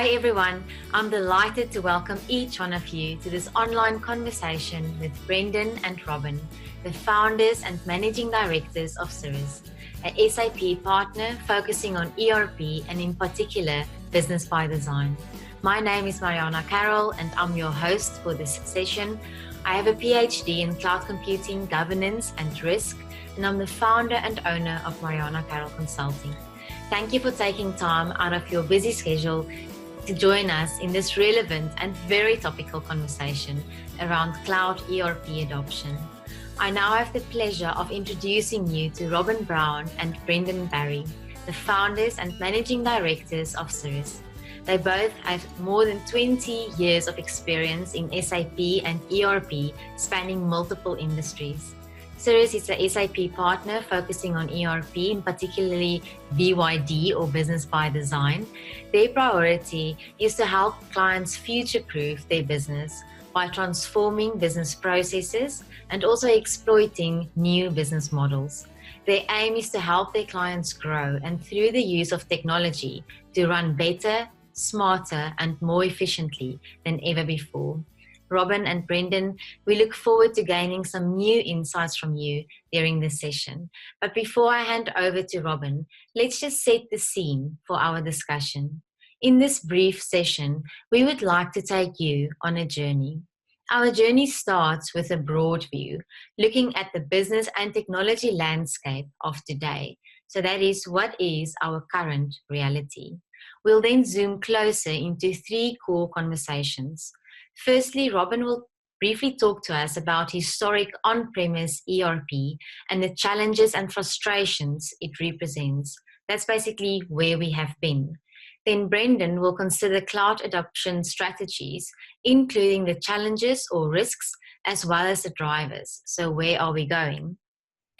Hi everyone, I'm delighted to welcome each one of you to this online conversation with Brendan and Robin, the founders and managing directors of Siris, a SAP partner focusing on ERP and in particular Business by Design. My name is Mariana Carroll and I'm your host for this session. I have a PhD in cloud computing, governance and risk, and I'm the founder and owner of Mariana Carroll Consulting. Thank you for taking time out of your busy schedule to join us in this relevant and very topical conversation around cloud ERP adoption. I now have the pleasure of introducing you to Robin Brown and Brendan Barry, the founders and managing directors of Siris. They both have more than 20 years of experience in SAP and ERP spanning multiple industries. Siris is a SAP partner focusing on ERP, particularly BYD or Business by Design. Their priority is to help clients future-proof their business by transforming business processes and also exploiting new business models. Their aim is to help their clients grow and through the use of technology to run better, smarter and more efficiently than ever before. Robin and Brendan, we look forward to gaining some new insights from you during this session. But before I hand over to Robin, let's just set the scene for our discussion. In this brief session, we would like to take you on a journey. Our journey starts with a broad view, looking at the business and technology landscape of today. So that is, what is our current reality? We'll then zoom closer into three core conversations. Firstly, Robin will briefly talk to us about historic on-premise ERP and the challenges and frustrations it represents. That's basically where we have been. Then Brendan will consider cloud adoption strategies, including the challenges or risks, as well as the drivers. So where are we going?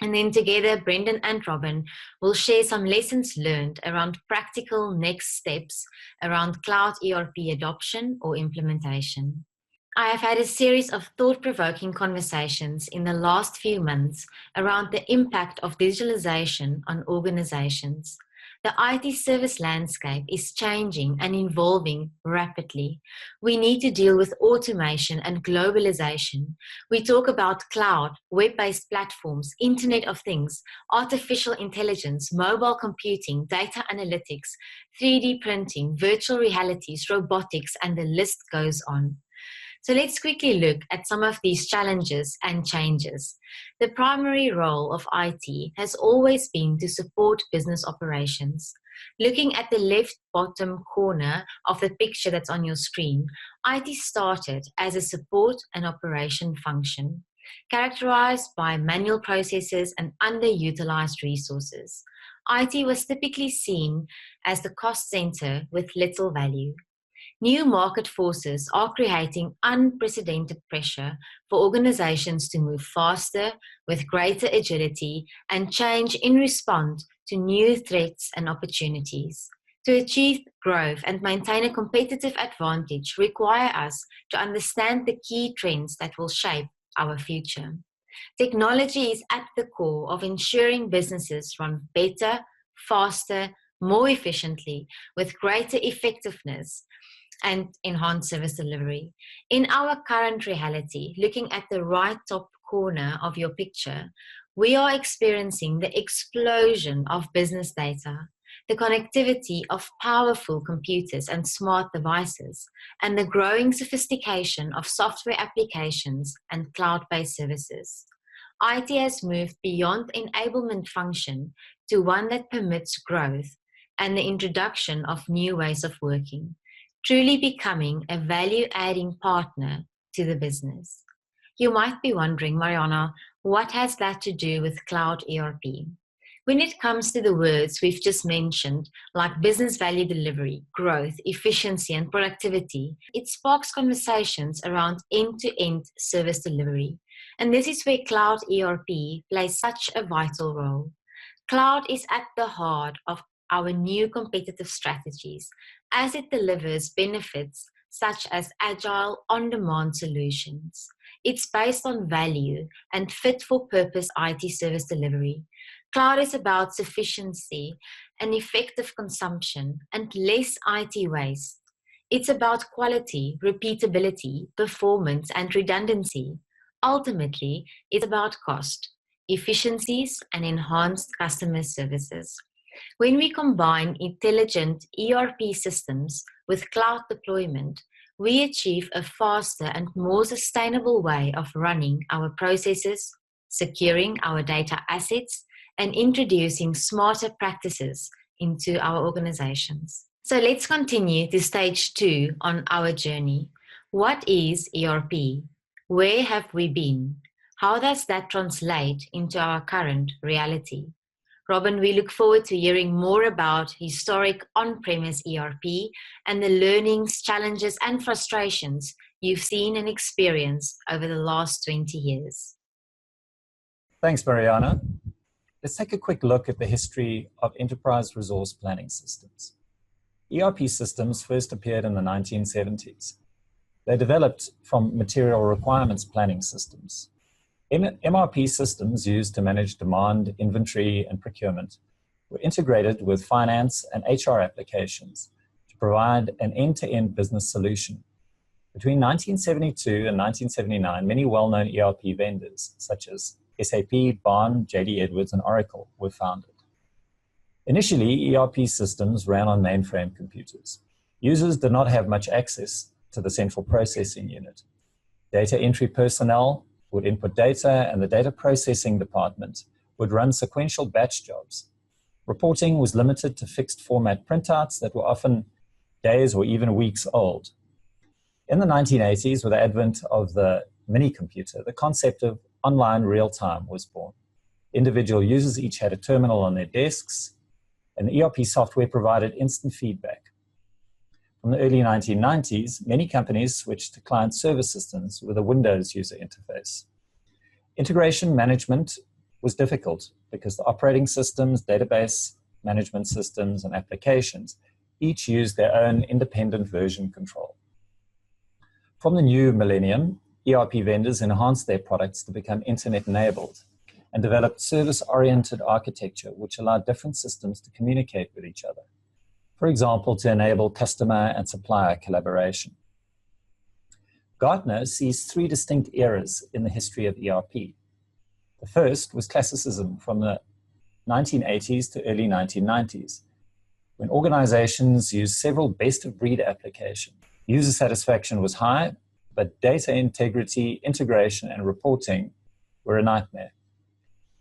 And then together, Brendan and Robin will share some lessons learned around practical next steps around cloud ERP adoption or implementation. I have had a series of thought-provoking conversations in the last few months around the impact of digitalization on organizations. The IT service landscape is changing and evolving rapidly. We need to deal with automation and globalization. We talk about cloud, web-based platforms, Internet of Things, artificial intelligence, mobile computing, data analytics, 3D printing, virtual realities, robotics, and the list goes on. So let's quickly look at some of these challenges and changes. The primary role of IT has always been to support business operations. Looking at the left bottom corner of the picture that's on your screen, IT started as a support and operation function, characterized by manual processes and underutilized resources. IT was typically seen as the cost center with little value. New market forces are creating unprecedented pressure for organizations to move faster, with greater agility, and change in response to new threats and opportunities. To achieve growth and maintain a competitive advantage require us to understand the key trends that will shape our future. Technology is at the core of ensuring businesses run better, faster, more efficiently, with greater effectiveness and enhanced service delivery. In our current reality, looking at the right top corner of your picture, we are experiencing the explosion of business data, the connectivity of powerful computers and smart devices, and the growing sophistication of software applications and cloud-based services. IT has moved beyond enablement function to one that permits growth and the introduction of new ways of working, truly becoming a value-adding partner to the business. You might be wondering, Mariana, what has that to do with cloud ERP? When it comes to the words we've just mentioned, like business value delivery, growth, efficiency, and productivity, it sparks conversations around end-to-end service delivery. And this is where cloud ERP plays such a vital role. Cloud is at the heart of our new competitive strategies, as it delivers benefits such as agile, on-demand solutions. It's based on value and fit-for-purpose IT service delivery. Cloud is about sufficiency and effective consumption and less IT waste. It's about quality, repeatability, performance, and redundancy. Ultimately, it's about cost, efficiencies, and enhanced customer services. When we combine intelligent ERP systems with cloud deployment, we achieve a faster and more sustainable way of running our processes, securing our data assets, and introducing smarter practices into our organizations. So let's continue to stage 2 on our journey. What is ERP? Where have we been? How does that translate into our current reality? Robin, we look forward to hearing more about historic on-premise ERP and the learnings, challenges, and frustrations you've seen and experienced over the last 20 years. Thanks, Mariana. Let's take a quick look at the history of enterprise resource planning systems. ERP systems first appeared in the 1970s. They developed from material requirements planning systems. MRP systems used to manage demand, inventory, and procurement were integrated with finance and HR applications to provide an end-to-end business solution. Between 1972 and 1979, many well-known ERP vendors, such as SAP, Bond, JD Edwards, and Oracle, were founded. Initially, ERP systems ran on mainframe computers. Users did not have much access to the central processing unit. Data entry personnel would input data, and the data processing department would run sequential batch jobs. Reporting was limited to fixed format printouts that were often days or even weeks old. In the 1980s, with the advent of the mini-computer, the concept of online real-time was born. Individual users each had a terminal on their desks, and the ERP software provided instant feedback. From the early 1990s, many companies switched to client-server systems with a Windows user interface. Integration management was difficult because the operating systems, database management systems, and applications each used their own independent version control. From the new millennium, ERP vendors enhanced their products to become internet-enabled and developed service-oriented architecture which allowed different systems to communicate with each other. For example, to enable customer and supplier collaboration. Gartner sees 3 distinct eras in the history of ERP. The first was classicism from the 1980s to early 1990s, when organizations used several best-of-breed applications. User satisfaction was high, but data integrity, integration, and reporting were a nightmare.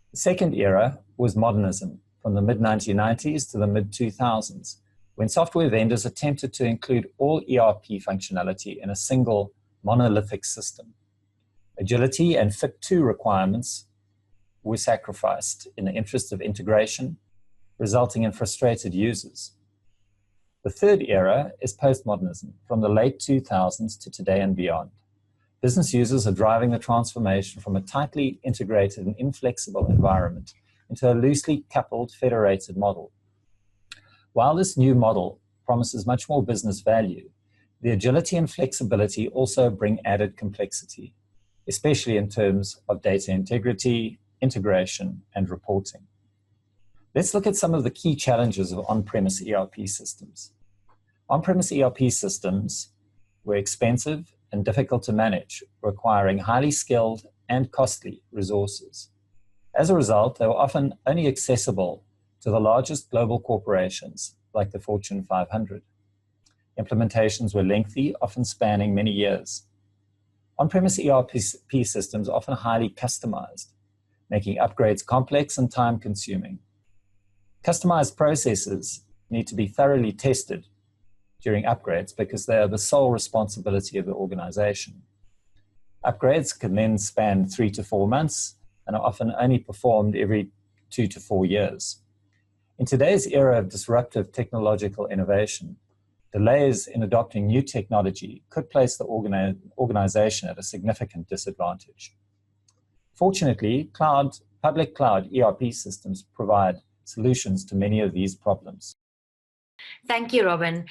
The second era was modernism from the mid-1990s to the mid-2000s, when software vendors attempted to include all ERP functionality in a single monolithic system. Agility and Fit2 requirements were sacrificed in the interest of integration, resulting in frustrated users. The third era is postmodernism, from the late 2000s to today and beyond. Business users are driving the transformation from a tightly integrated and inflexible environment into a loosely coupled federated model. While this new model promises much more business value, the agility and flexibility also bring added complexity, especially in terms of data integrity, integration, and reporting. Let's look at some of the key challenges of on-premise ERP systems. On-premise ERP systems were expensive and difficult to manage, requiring highly skilled and costly resources. As a result, they were often only accessible to the largest global corporations, like the Fortune 500. Implementations were lengthy, often spanning many years. On-premise ERP systems are often highly customized, making upgrades complex and time-consuming. Customized processes need to be thoroughly tested during upgrades because they are the sole responsibility of the organization. Upgrades can then span 3 to 4 months and are often only performed every 2 to 4 years. In today's era of disruptive technological innovation, delays in adopting new technology could place the organization at a significant disadvantage. Fortunately, public cloud ERP systems provide solutions to many of these problems. Thank you, Robin.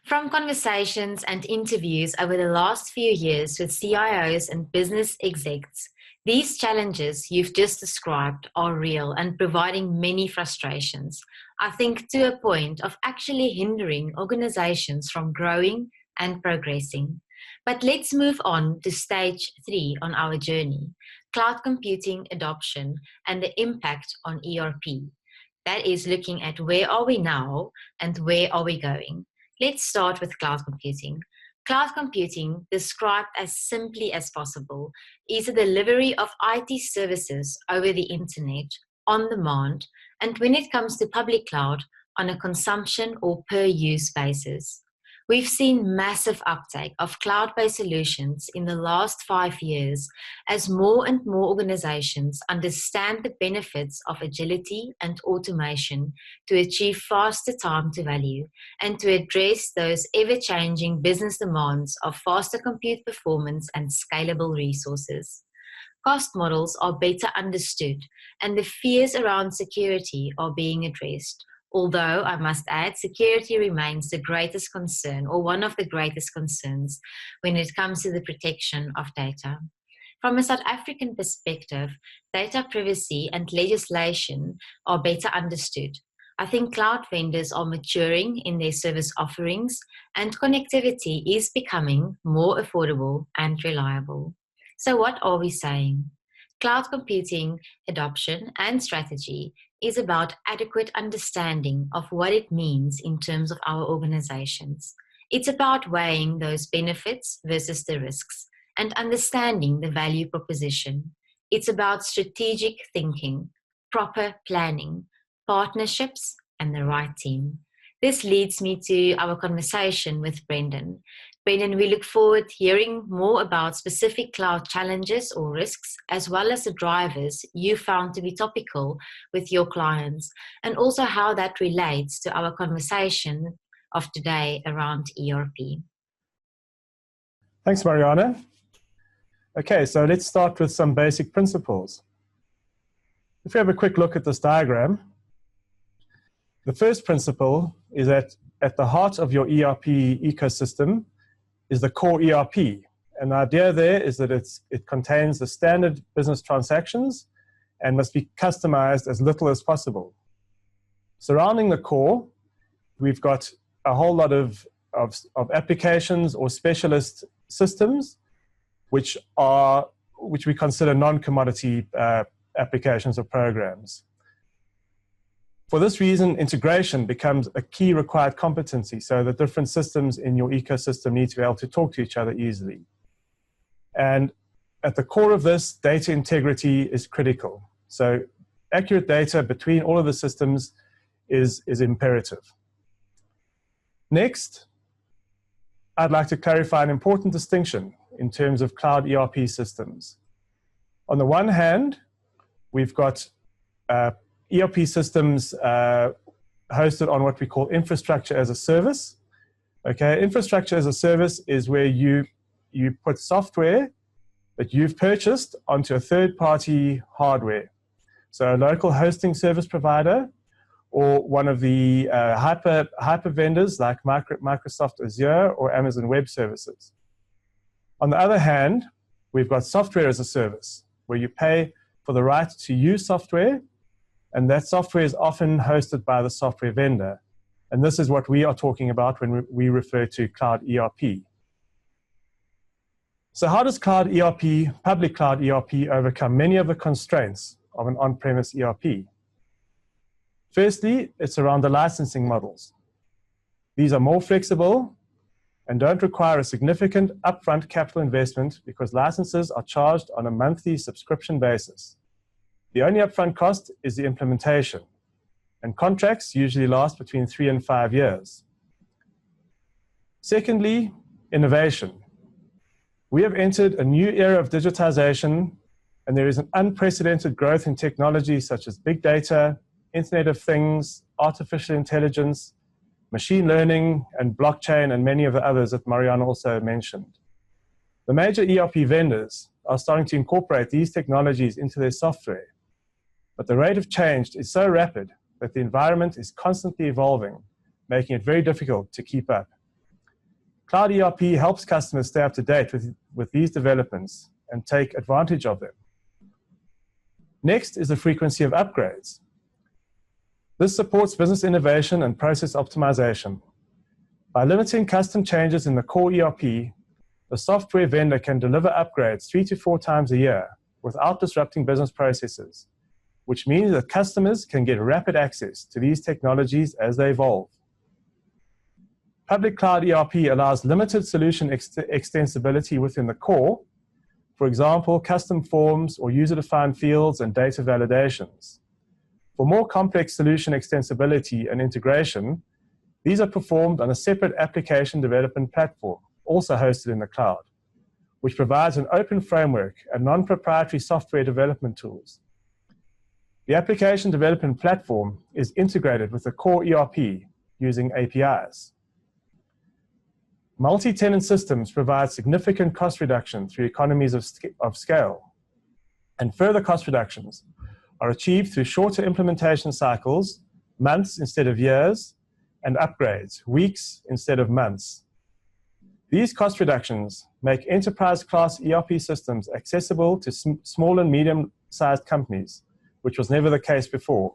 From conversations and interviews over the last few years with CIOs and business execs, these challenges you've just described are real and providing many frustrations, I think to a point of actually hindering organizations from growing, and progressing. But let's move on to stage 3 on our journey, cloud computing adoption and the impact on ERP. That is looking at where are we now and where are we going. Let's start with cloud computing. Cloud computing, described as simply as possible, is the delivery of IT services over the internet, on demand, and when it comes to public cloud, on a consumption or per use basis. We've seen massive uptake of cloud-based solutions in the last 5 years as more and more organizations understand the benefits of agility and automation to achieve faster time to value and to address those ever-changing business demands of faster compute performance and scalable resources. Cost models are better understood and the fears around security are being addressed. Although, I must add, security remains the greatest concern or one of the greatest concerns when it comes to the protection of data. From a South African perspective, data privacy and legislation are better understood. I think cloud vendors are maturing in their service offerings and connectivity is becoming more affordable and reliable. So what are we saying? Cloud computing adoption and strategy is about adequate understanding of what it means in terms of our organizations. It's about weighing those benefits versus the risks and understanding the value proposition. It's about strategic thinking, proper planning, partnerships, and the right team. This leads me to our conversation with Brendan. Brendan, we look forward to hearing more about specific cloud challenges or risks, as well as the drivers you found to be topical with your clients, and also how that relates to our conversation of today around ERP. Thanks, Mariana. Okay, so let's start with some basic principles. If we have a quick look at this diagram, the first principle is that at the heart of your ERP ecosystem is the core ERP. And the idea there is that it contains the standard business transactions and must be customized as little as possible. Surrounding the core, we've got a whole lot of applications or specialist systems which we consider non-commodity applications or programs. For this reason, integration becomes a key required competency, so the different systems in your ecosystem need to be able to talk to each other easily. And at the core of this, data integrity is critical. So accurate data between all of the systems is imperative. Next, I'd like to clarify an important distinction in terms of cloud ERP systems. On the one hand, we've got ERP systems hosted on what we call infrastructure as a service. Okay, infrastructure as a service is where you put software that you've purchased onto a third-party hardware. So a local hosting service provider or one of the hyper vendors like Microsoft Azure or Amazon Web Services. On the other hand, we've got software as a service where you pay for the right to use software, and that software is often hosted by the software vendor. And this is what we are talking about when we refer to cloud ERP. So how does cloud ERP, public cloud ERP, overcome many of the constraints of an on-premise ERP? Firstly, it's around the licensing models. These are more flexible and don't require a significant upfront capital investment because licenses are charged on a monthly subscription basis. The only upfront cost is the implementation, and contracts usually last between 3 and 5 years. Secondly, innovation. We have entered a new era of digitization, and there is an unprecedented growth in technology such as big data, Internet of Things, artificial intelligence, machine learning, and blockchain, and many of the others that Mariana also mentioned. The major ERP vendors are starting to incorporate these technologies into their software, but the rate of change is so rapid that the environment is constantly evolving, making it very difficult to keep up. Cloud ERP helps customers stay up to date with these developments and take advantage of them. Next is the frequency of upgrades. This supports business innovation and process optimization. By limiting custom changes in the core ERP, the software vendor can deliver upgrades 3 to 4 times a year without disrupting business processes, which means that customers can get rapid access to these technologies as they evolve. Public cloud ERP allows limited solution extensibility within the core, for example, custom forms or user-defined fields and data validations. For more complex solution extensibility and integration, these are performed on a separate application development platform, also hosted in the cloud, which provides an open framework and non-proprietary software development tools. The application development platform is integrated with the core ERP using APIs. Multi-tenant systems provide significant cost reduction through economies of scale, and further cost reductions are achieved through shorter implementation cycles, months instead of years, and upgrades, weeks instead of months. These cost reductions make enterprise-class ERP systems accessible to small and medium-sized companies, which was never the case before.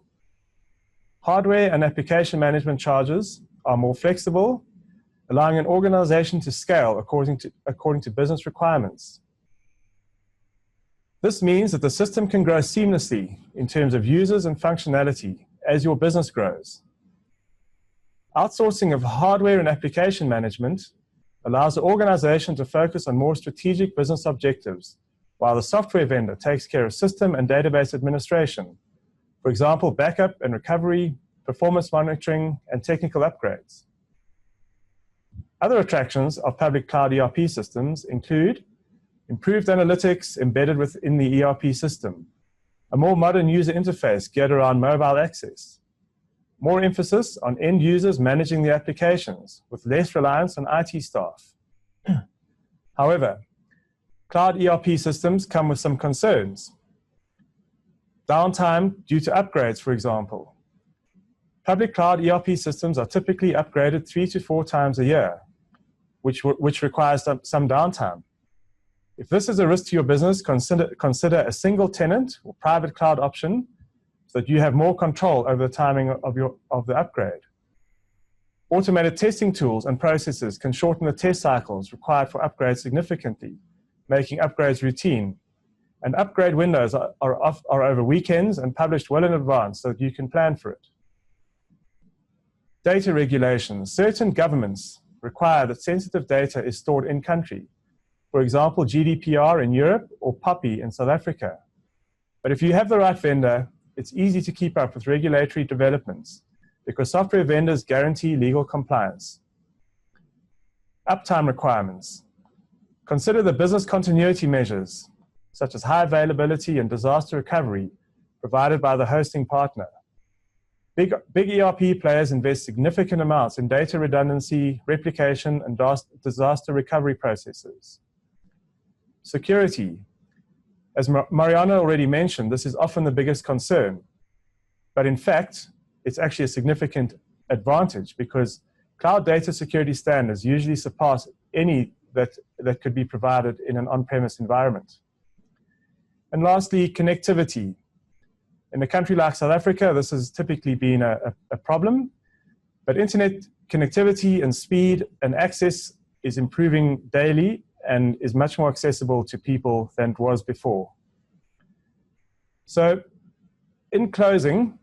Hardware and application management charges are more flexible, allowing an organization to scale according to business requirements. This means that the system can grow seamlessly in terms of users and functionality as your business grows. Outsourcing of hardware and application management allows the organization to focus on more strategic business objectives, while the software vendor takes care of system and database administration, for example, backup and recovery, performance monitoring, and technical upgrades. Other attractions of public cloud ERP systems include improved analytics embedded within the ERP system, a more modern user interface geared around mobile access, more emphasis on end users managing the applications with less reliance on IT staff. However, cloud ERP systems come with some concerns. Downtime due to upgrades, for example. Public cloud ERP systems are typically upgraded 3 to 4 times a year, which requires some downtime. If this is a risk to your business, consider a single tenant or private cloud option so that you have more control over the timing of the upgrade. Automated testing tools and processes can shorten the test cycles required for upgrades significantly, making upgrades routine. And upgrade windows are over weekends and published well in advance so that you can plan for it. Data regulations. Certain governments require that sensitive data is stored in country. For example, GDPR in Europe or POPI in South Africa. But if you have the right vendor, it's easy to keep up with regulatory developments because software vendors guarantee legal compliance. Uptime requirements. Consider the business continuity measures, such as high availability and disaster recovery provided by the hosting partner. Big ERP players invest significant amounts in data redundancy, replication, and disaster recovery processes. Security. As Mariana already mentioned, this is often the biggest concern. But in fact, it's actually a significant advantage because cloud data security standards usually surpass any that could be provided in an on-premise environment. And lastly, connectivity. In a country like South Africa, this has typically been a problem, but internet connectivity and speed and access is improving daily and is much more accessible to people than it was before. So in closing,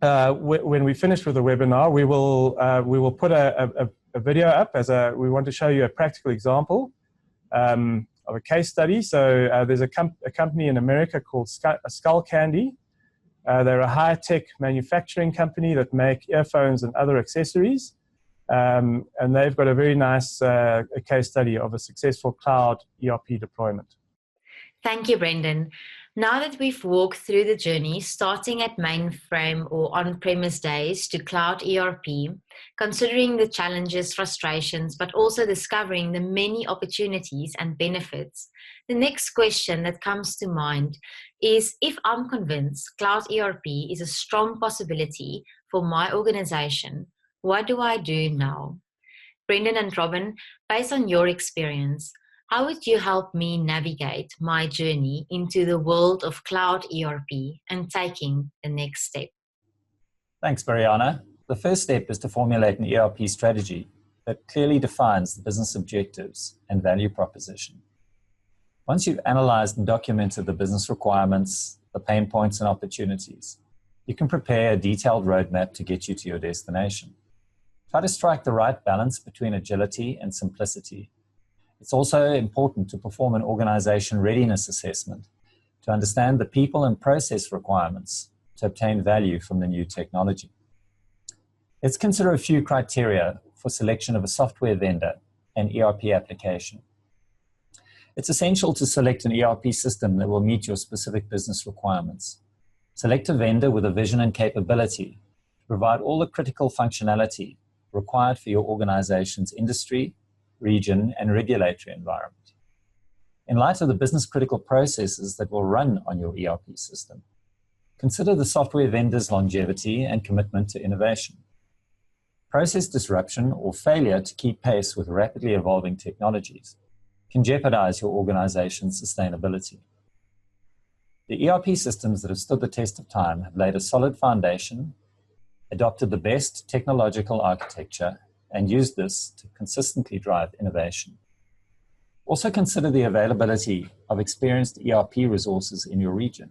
when we finish with the webinar, we will put a video up we want to show you a practical example of a case study. So there's a company in America called Skull Candy. They're a high-tech manufacturing company that make earphones and other accessories. And they've got a very nice case study of a successful cloud ERP deployment. Thank you, Brendan. Now that we've walked through the journey, starting at mainframe or on-premise days to cloud ERP, considering the challenges, frustrations, but also discovering the many opportunities and benefits, the next question that comes to mind is, if I'm convinced cloud ERP is a strong possibility for my organization, what do I do now? Brendan and Robin, based on your experience, how would you help me navigate my journey into the world of cloud ERP and taking the next step? Thanks, Mariana. The first step is to formulate an ERP strategy. that clearly defines the business objectives and value proposition. Once you've analyzed and documented the business requirements, the pain points and opportunities, you can prepare a detailed roadmap to get you to your destination. Try to strike the right balance between agility and simplicity. It's also important to perform an organization readiness assessment to understand the people and process requirements to obtain value from the new technology. Let's consider a few criteria for selection of a software vendor and ERP application. It's essential to select an ERP system that will meet your specific business requirements. Select a vendor with a vision and capability to provide all the critical functionality required for your organization's industry, region, and regulatory environment. In light of the business-critical processes that will run on your ERP system, consider the software vendor's longevity and commitment to innovation. Process disruption or failure to keep pace with rapidly evolving technologies can jeopardize your organization's sustainability. The ERP systems that have stood the test of time have laid a solid foundation, adopted the best technological architecture, and used this to consistently drive innovation. Also consider the availability of experienced ERP resources in your region,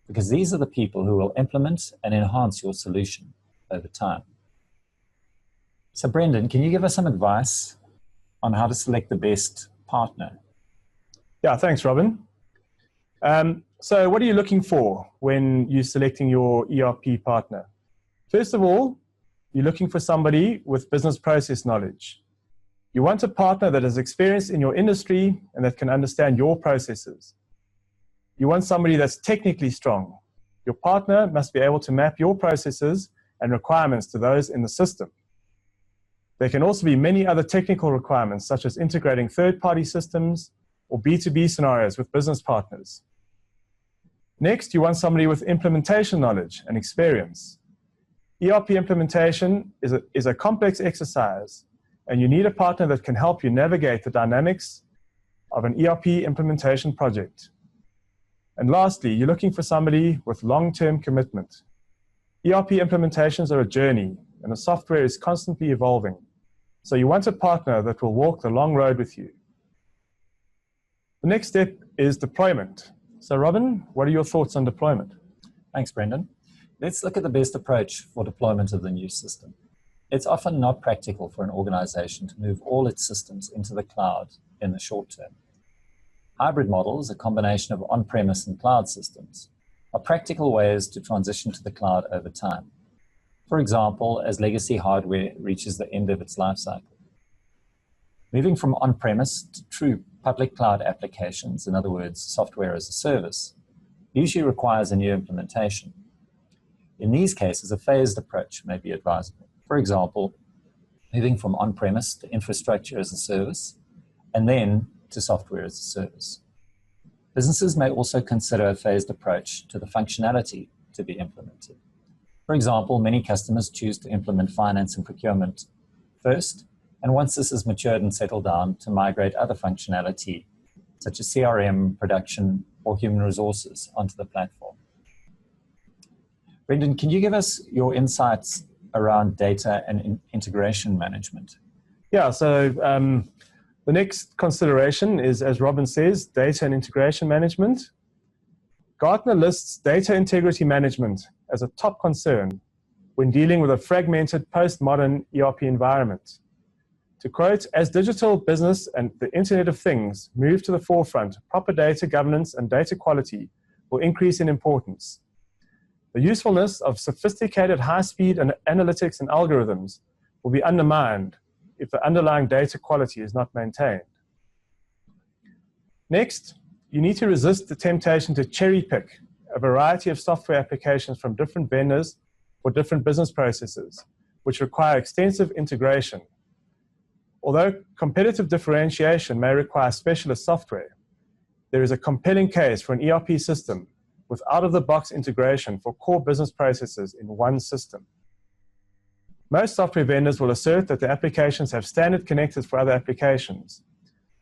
because these are the people who will implement and enhance your solution over time. So Brendan, can you give us some advice on how to select the best partner? Yeah, thanks, Robin. So what are you looking for when you're selecting your ERP partner? First of all, you're looking for somebody with business process knowledge. You want a partner that has experience in your industry and that can understand your processes. You want somebody that's technically strong. Your partner must be able to map your processes and requirements to those in the system. There can also be many other technical requirements, such as integrating third-party systems or B2B scenarios with business partners. Next, you want somebody with implementation knowledge and experience. ERP implementation is a complex exercise, and you need a partner that can help you navigate the dynamics of an ERP implementation project. And lastly, you're looking for somebody with long-term commitment. ERP implementations are a journey, and the software is constantly evolving. So you want a partner that will walk the long road with you. The next step is deployment. So Robin, what are your thoughts on deployment? Thanks, Brendan. Let's look at the best approach for deployment of the new system. It's often not practical for an organization to move all its systems into the cloud in the short term. Hybrid models, a combination of on-premise and cloud systems, are practical ways to transition to the cloud over time. For example, as legacy hardware reaches the end of its life cycle. Moving from on-premise to true public cloud applications, in other words, software as a service, usually requires a new implementation. In these cases, a phased approach may be advisable. For example, moving from on-premise to infrastructure as a service, and then to software as a service. Businesses may also consider a phased approach to the functionality to be implemented. For example, many customers choose to implement finance and procurement first, and once this has matured and settled down, to migrate other functionality, such as CRM, production, or human resources onto the platform. Brendan, can you give us your insights around data and integration management? Yeah, so the next consideration is, as Robin says, data and integration management. Gartner lists data integrity management as a top concern when dealing with a fragmented postmodern ERP environment. To quote, as digital business and the Internet of Things move to the forefront, proper data governance and data quality will increase in importance. The usefulness of sophisticated high-speed analytics and algorithms will be undermined if the underlying data quality is not maintained. Next, you need to resist the temptation to cherry-pick a variety of software applications from different vendors for different business processes, which require extensive integration. Although competitive differentiation may require specialist software, there is a compelling case for an ERP system with out-of-the-box integration for core business processes in one system. Most software vendors will assert that the applications have standard connectors for other applications,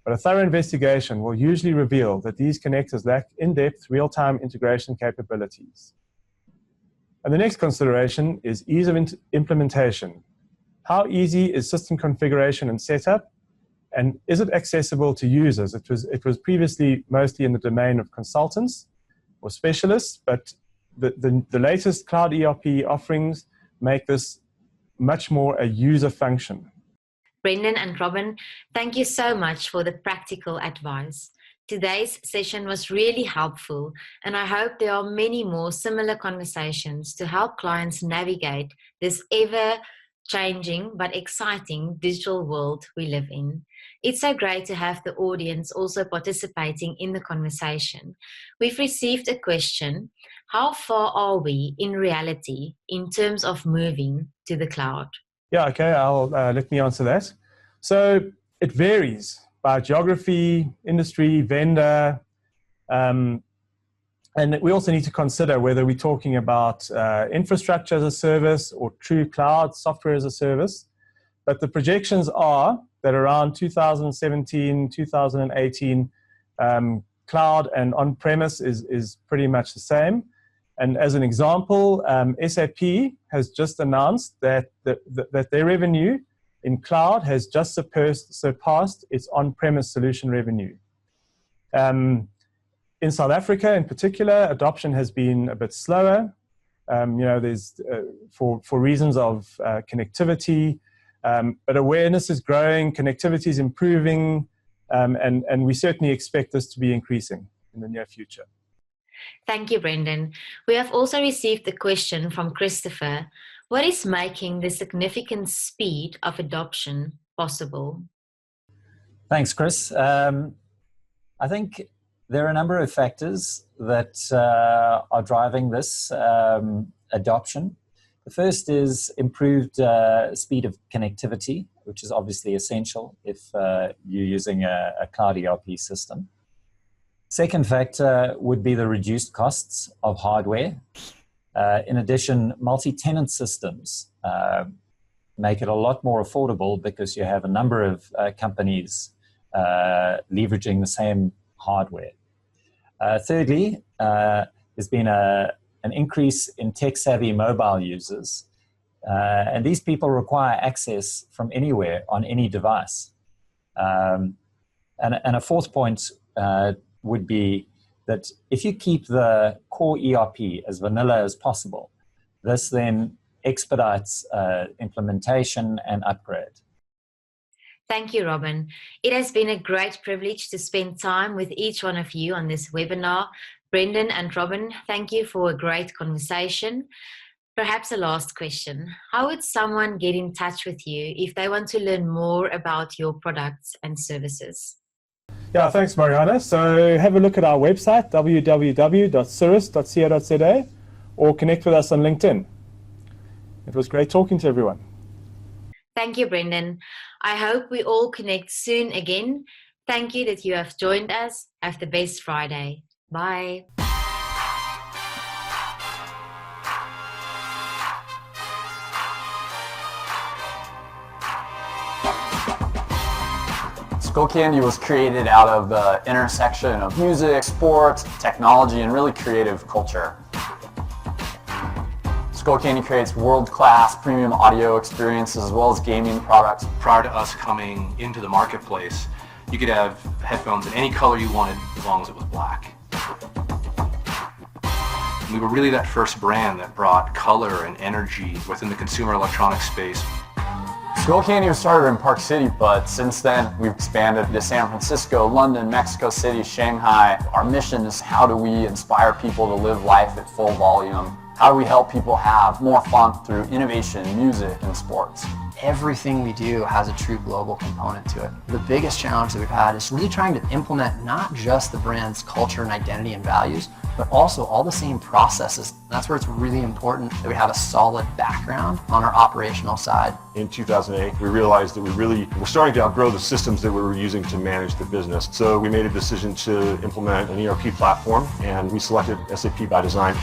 but a thorough investigation will usually reveal that these connectors lack in-depth real-time integration capabilities. And the next consideration is ease of implementation. How easy is system configuration and setup? And is it accessible to users? It was previously mostly in the domain of consultants or specialists, but the latest cloud ERP offerings make this much more a user function. Brendan and Robin, thank you so much for the practical advice. Today's session was really helpful, and I hope there are many more similar conversations to help clients navigate this ever-changing but exciting digital world we live in. It's so great to have the audience also participating in the conversation. We've received a question: how far are we in reality in terms of moving to the cloud? Yeah, okay, let me answer that. So it varies by geography, industry, vendor, and we also need to consider whether we're talking about infrastructure as a service or true cloud software as a service. But the projections are that around 2017, 2018, cloud and on-premise is pretty much the same. And as an example, SAP has just announced that their revenue in cloud has just surpassed its on-premise solution revenue. In South Africa, in particular, adoption has been a bit slower. There's for reasons of connectivity, but awareness is growing, connectivity is improving, and we certainly expect this to be increasing in the near future. Thank you, Brendan. We have also received a question from Christopher. What is making the significant speed of adoption possible? Thanks, Chris. I think there are a number of factors that are driving this adoption. The first is improved speed of connectivity, which is obviously essential if you're using a cloud ERP system. Second factor would be the reduced costs of hardware. In addition, multi-tenant systems make it a lot more affordable because you have a number of companies leveraging the same hardware. Thirdly, there's been an increase in tech-savvy mobile users, and these people require access from anywhere on any device. And a fourth point would be that if you keep the core ERP as vanilla as possible, this then expedites implementation and upgrade. Thank you, Robin. It has been a great privilege to spend time with each one of you on this webinar. Brendan and Robin, thank you for a great conversation. Perhaps a last question. How would someone get in touch with you if they want to learn more about your products and services? Yeah, thanks, Mariana. So have a look at our website, www.siris.co.za, or connect with us on LinkedIn. It was great talking to everyone. Thank you, Brendan. I hope we all connect soon again. Thank you that you have joined us. Have the best Friday. Bye. Skullcandy was created out of the intersection of music, sports, technology, and really creative culture. Skullcandy creates world-class premium audio experiences as well as gaming products. Prior to us coming into the marketplace, you could have headphones in any color you wanted as long as it was black. We were really that first brand that brought color and energy within the consumer electronics space. Skullcandy was started in Park City, but since then we've expanded to San Francisco, London, Mexico City, Shanghai. Our mission is how do we inspire people to live life at full volume? How do we help people have more fun through innovation, music, and sports? Everything we do has a true global component to it. The biggest challenge that we've had is really trying to implement not just the brand's culture and identity and values, but also all the same processes. That's where it's really important that we have a solid background on our operational side. In 2008, we realized that we were starting to outgrow the systems that we were using to manage the business. So we made a decision to implement an ERP platform, and we selected SAP by Design.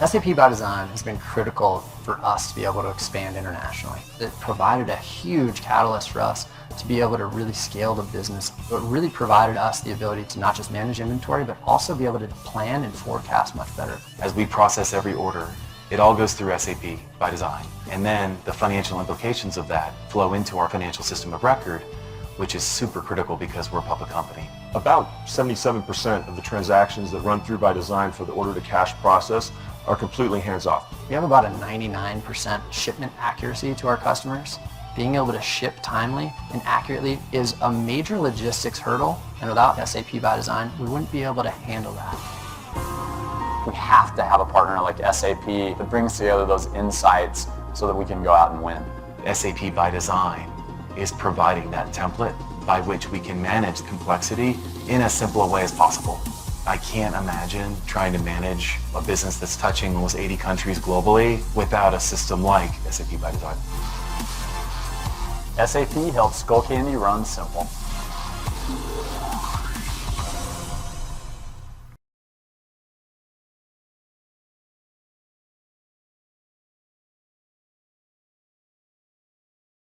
SAP by Design has been critical for us to be able to expand internationally. It provided a huge catalyst for us to be able to really scale the business. It really provided us the ability to not just manage inventory, but also be able to plan and forecast much better. As we process every order, It all goes through SAP by design. And then the financial implications of that flow into our financial system of record, which is super critical because we're a public company. About 77% of the transactions that run through by design for the order to cash process are completely hands-off. We have about a 99% shipment accuracy to our customers. Being able to ship timely and accurately is a major logistics hurdle, and without SAP by design, we wouldn't be able to handle that. We have to have a partner like SAP that brings together those insights so that we can go out and win. SAP by design is providing that template by which we can manage complexity in as simple a way as possible. I can't imagine trying to manage a business that's touching almost 80 countries globally without a system like SAP by design. SAP helps Skullcandy run simple.